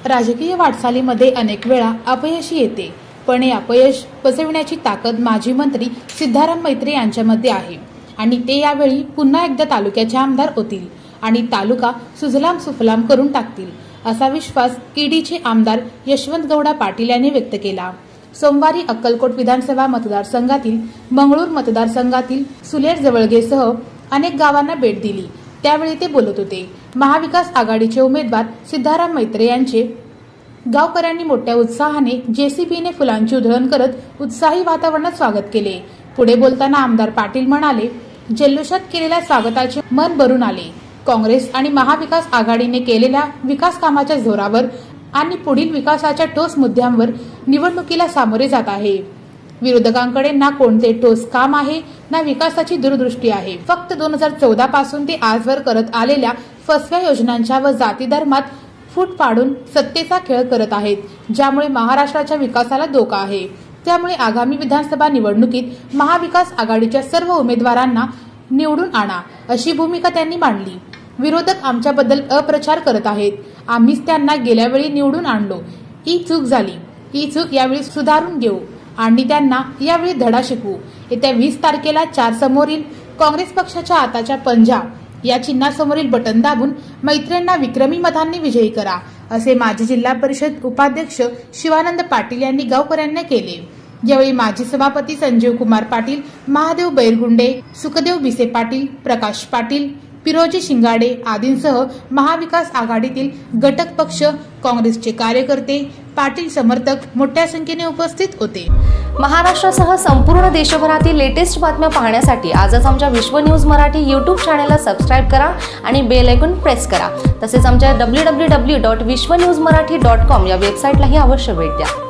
राजकीय वाटचालीमध्ये अनेक वेळा अपयशी येते, पण हे अपयश पचवण्याची ताकद माजी मंत्री सिद्धाराम मैत्रे यांच्यामध्ये आहे आणि ते यावेळी पुन्हा एकदा तालुक्याचे आमदार होतील आणि तालुका सुजलाम सुफलाम करून टाकतील असा विश्वास ईडीचे आमदार यशवंत गौडा पाटील यांनी व्यक्त केला। सोमवारी अक्कलकोट विधानसभा मतदारसंघातील मंगळूर मतदारसंघातील सुलेर जवळगेसह अनेक गावांना भेट दिली, त्यावेळी ते बोलत होते। महाविकास आघाडीचे उमेदवार सिद्धाराम मैत्रे यांचे गावकऱ्यांनी मोठ्या उत्साहाने जेसीबीने फुलांची उधळण करत उत्साही वातावरणात स्वागत केले। पुढे बोलताना आमदार पाटील म्हणाले, जल्लोषात केलेल्या स्वागताचे मन भरून आले। काँग्रेस आणि महाविकास आघाडीने केलेल्या विकास कामाच्या जोरावर आणि पुढील विकासाच्या ठोस मुद्द्यांवर निवडणुकीला सामोरे जात आहे। विरोधकांकडे ना कोणते ठोस काम आहे ना विकासाची दूरदृष्टी आहे। फक्त 2014 पासून ते आजवर करत आलेल्या फसव्या योजनांच्या व जाती धर्मात फूट पाडून सत्तेचा खेळ करत आहेत, ज्यामुळे महाराष्ट्राच्या विकासाला धोका आहे। त्यामुळे आगामी विधानसभा निवडणुकीत महाविकास आघाडीच्या सर्व उमेदवारांना निवडून आणा अशी भूमिका त्यांनी मांडली। विरोधक आमच्याबद्दल अपप्रचार करत आहेत, आम्हीच त्यांना गेल्या वेळी निवडून आणलो, ही चूक झाली, ही चूक यावेळी सुधारून घेऊ आणि त्यांना यावेळी धडा शिकवू। येत्या 20 तारखेला 4 समोरील काँग्रेस पक्षाच्या आताच्या पंजा या चिन्हासमोरील बटन दाबून मैत्रेंना विक्रमी मतांनी विजयी करा असे माजी जिल्हा परिषद उपाध्यक्ष शिवानंद पाटील यांनी गावकऱ्यांना केले। यावेळी माजी सभापती संजीव कुमार पाटील, महादेव बैरगुंडे, सुखदेव बिसे पाटील, प्रकाश पाटील, पिरोजी शिंगाडे आदींसह महाविकास आघाडीतील घटक पक्ष, काँग्रेसचे कार्यकर्ते, पाटील समर्थक मोठ्या संख्येने उपस्थित होते। महाराष्ट्रासह संपूर्ण देशभरातील लेटेस्ट बातम्या पाहण्यासाठी आजच आमच्या विश्व न्यूज मराठी YouTube चॅनेलला सबस्क्राइब करा आणि बेल आयकॉन प्रेस करा। तसेच आमच्या www.vishnewsmarathi.com या वेबसाईटलाही अवश्य भेट द्या।